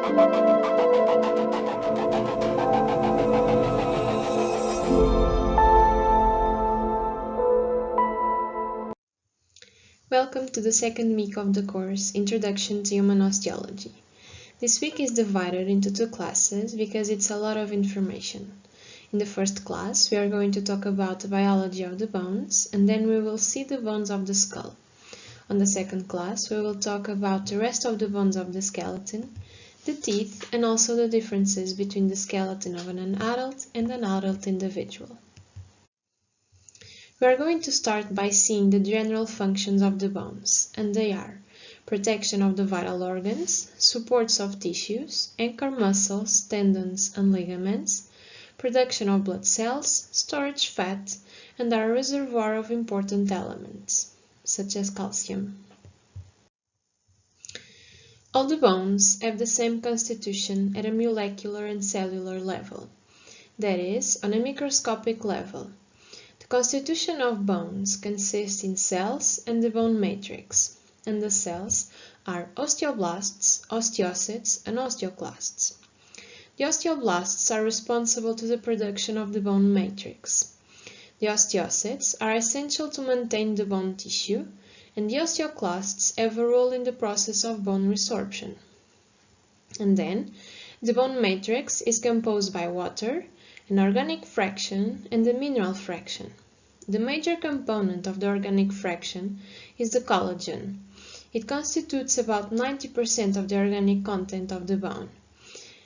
Welcome to the second week of the course, Introduction to Human Osteology. This week is divided into two classes because it's a lot of information. In the first class, we are going to talk about the biology of the bones, and then we will see the bones of the skull. On the second class, we will talk about the rest of the bones of the skeleton, the teeth, and also the differences between the skeleton of an adult and an adult individual. We are going to start by seeing the general functions of the bones, and they are protection of the vital organs, supports of tissues, anchor muscles, tendons and ligaments, production of blood cells, storage fat, and are a reservoir of important elements, such as calcium. All the bones have the same constitution at a molecular and cellular level, that is, on a microscopic level. The constitution of bones consists in cells and the bone matrix, and the cells are osteoblasts, osteocytes, and osteoclasts. The osteoblasts are responsible to the production of the bone matrix. The osteocytes are essential to maintain the bone tissue, and the osteoclasts have a role in the process of bone resorption. And then, the bone matrix is composed by water, an organic fraction, and a mineral fraction. The major component of the organic fraction is the collagen. It constitutes about 90% of the organic content of the bone.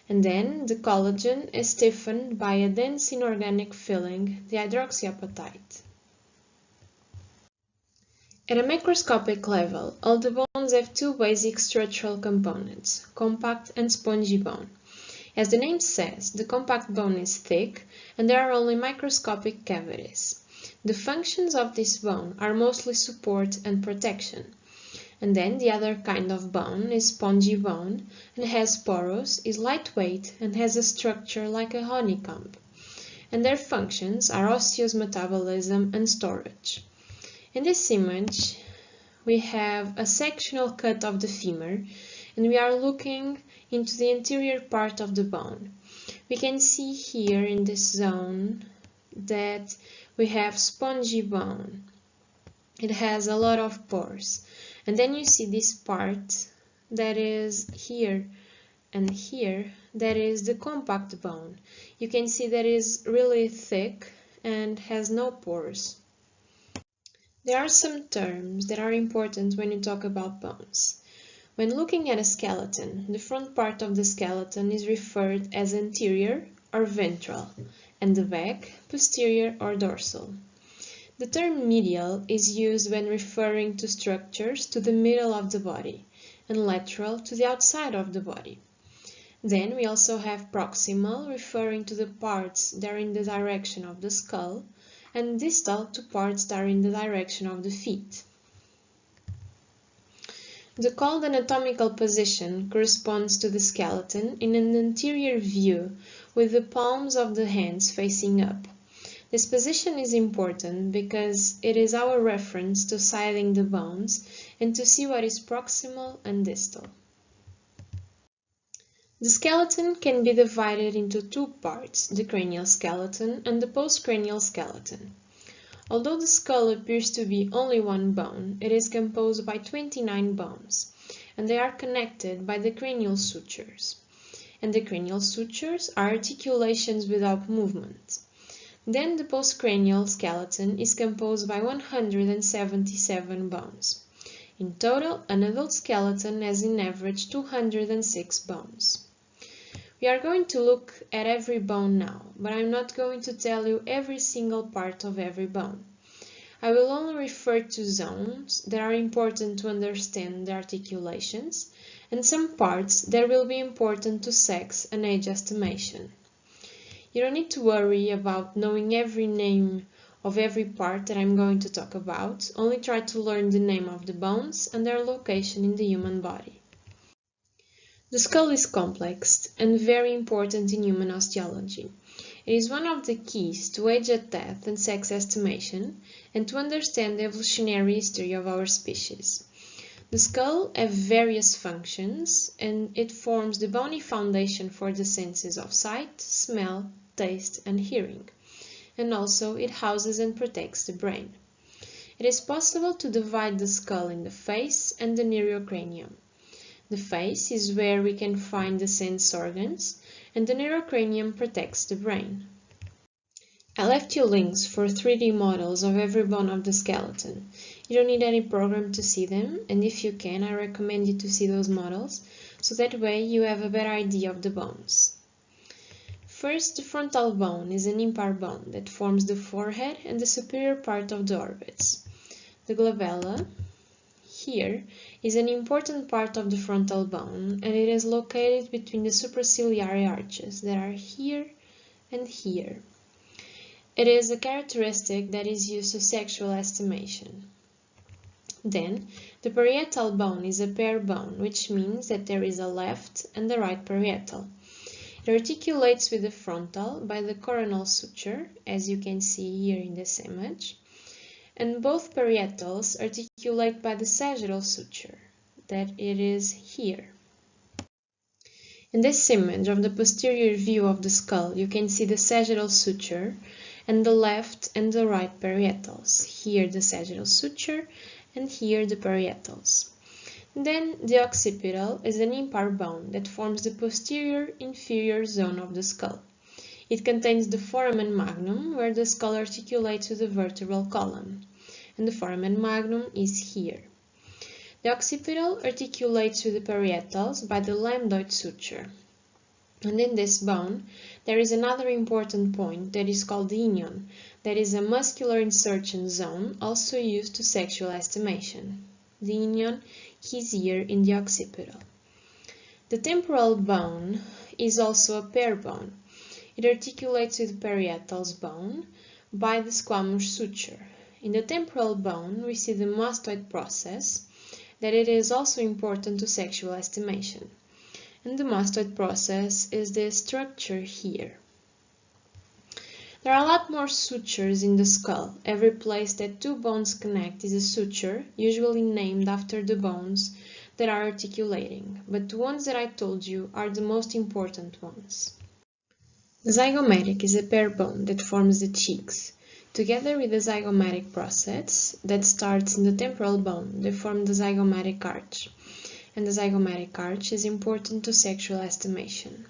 And then the collagen is stiffened by a dense inorganic filling, the hydroxyapatite. At a macroscopic level, all the bones have two basic structural components, compact and spongy bone. As the name says, the compact bone is thick and there are only microscopic cavities. The functions of this bone are mostly support and protection. And then the other kind of bone is spongy bone and has pores, is lightweight and has a structure like a honeycomb. And their functions are osseous metabolism and storage. In this image, we have a sectional cut of the femur and we are looking into the anterior part of the bone. We can see here in this zone that we have spongy bone. It has a lot of pores. And then you see this part that is here and here, that is the compact bone. You can see that it is really thick and has no pores. There are some terms that are important when you talk about bones. When looking at a skeleton, the front part of the skeleton is referred as anterior or ventral, and the back, posterior or dorsal. The term medial is used when referring to structures to the middle of the body, and lateral to the outside of the body. Then we also have proximal, referring to the parts that are in the direction of the skull, and distal to parts that are in the direction of the feet. The called anatomical position corresponds to the skeleton in an anterior view with the palms of the hands facing up. This position is important because it is our reference to sizing the bones and to see what is proximal and distal. The skeleton can be divided into two parts, the cranial skeleton and the postcranial skeleton. Although the skull appears to be only one bone, it is composed by 29 bones, and they are connected by the cranial sutures. And the cranial sutures are articulations without movement. Then the postcranial skeleton is composed by 177 bones. In total, an adult skeleton has in average 206 bones. We are going to look at every bone now, but I'm not going to tell you every single part of every bone. I will only refer to zones that are important to understand the articulations, and some parts that will be important to sex and age estimation. You don't need to worry about knowing every name of every part that I'm going to talk about, only try to learn the name of the bones and their location in the human body. The skull is complex and very important in human osteology. It is one of the keys to age at death and sex estimation and to understand the evolutionary history of our species. The skull has various functions, and it forms the bony foundation for the senses of sight, smell, taste, and hearing. And also it houses and protects the brain. It is possible to divide the skull in the face and the neurocranium. The face is where we can find the sense organs, and the neurocranium protects the brain. I left you links for 3D models of every bone of the skeleton. You don't need any program to see them, and if you can, I recommend you to see those models, so that way you have a better idea of the bones. First, the frontal bone is an impar bone that forms the forehead and the superior part of the orbits. The glabella, here, is an important part of the frontal bone, and it is located between the supraciliary arches that are here and here. It is a characteristic that is used to sexual estimation. Then, the parietal bone is a pair bone, which means that there is a left and a right parietal. It articulates with the frontal by the coronal suture, as you can see here in this image, and both parietals articulate by the sagittal suture, that it is here. In this image of the posterior view of the skull, you can see the sagittal suture and the left and the right parietals. Here the sagittal suture and here the parietals. Then the occipital is an impar bone that forms the posterior inferior zone of the skull. It contains the foramen magnum, where the skull articulates with the vertebral column, and the foramen magnum is here. The occipital articulates with the parietals by the lambdoid suture. And in this bone, there is another important point that is called the inion, that is a muscular insertion zone also used to sexual estimation. The inion is here in the occipital. The temporal bone is also a pair bone. It articulates with parietal's bone by the squamous suture. In the temporal bone, we see the mastoid process, that it is also important to sexual estimation. And the mastoid process is this structure here. There are a lot more sutures in the skull. Every place that two bones connect is a suture, usually named after the bones that are articulating, but the ones that I told you are the most important ones. The zygomatic is a pair bone that forms the cheeks. Together with the zygomatic process that starts in the temporal bone, they form the zygomatic arch. And the zygomatic arch is important to sexual estimation.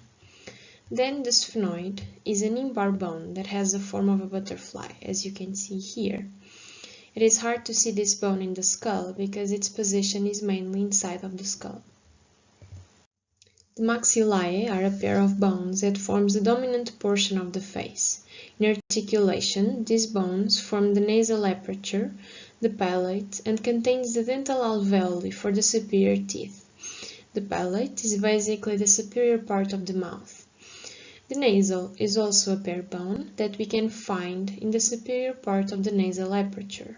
Then the sphenoid is an impar bone that has the form of a butterfly, as you can see here. It is hard to see this bone in the skull because its position is mainly inside of the skull. The maxillae are a pair of bones that forms the dominant portion of the face. In articulation, these bones form the nasal aperture, the palate, and contains the dental alveoli for the superior teeth. The palate is basically the superior part of the mouth. The nasal is also a pair bone that we can find in the superior part of the nasal aperture.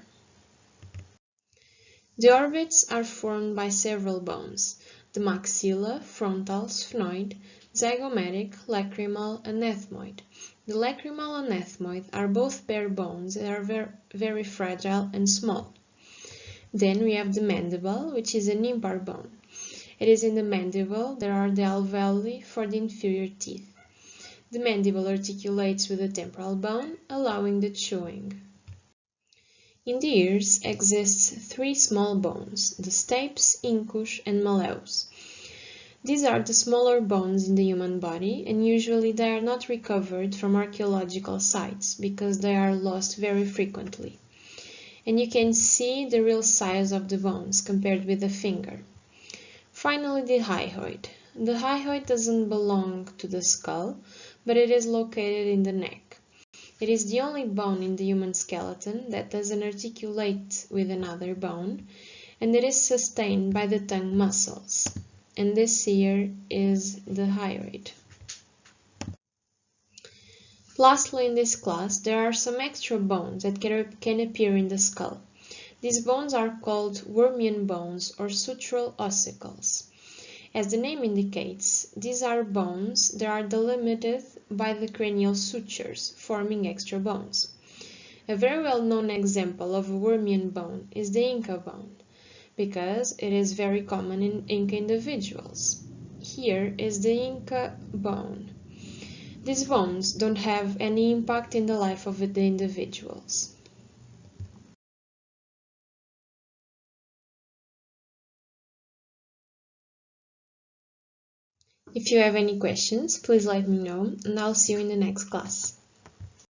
The orbits are formed by several bones: the maxilla, frontal, sphenoid, zygomatic, lacrimal, and ethmoid. The lacrimal and ethmoid are both pair bones that are very fragile and small. Then we have the mandible, which is an impar bone. It is in the mandible there are the alveoli for the inferior teeth. The mandible articulates with the temporal bone, allowing the chewing. In the ears exist three small bones, the stapes, incus, and malleus. These are the smaller bones in the human body, and usually they are not recovered from archaeological sites because they are lost very frequently. And you can see the real size of the bones compared with the finger. Finally, the hyoid. The hyoid doesn't belong to the skull, but it is located in the neck. It is the only bone in the human skeleton that doesn't articulate with another bone, and it is sustained by the tongue muscles. And this here is the hyoid. Lastly, in this class, there are some extra bones that can appear in the skull. These bones are called Wormian bones or sutural ossicles. As the name indicates, these are bones that are delimited by the cranial sutures, forming extra bones. A very well-known example of a Wormian bone is the Inca bone. because it is very common in Inca individuals. Here is the Inca bone. These bones don't have any impact in the life of the individuals. If you have any questions, please let me know, and I'll see you in the next class.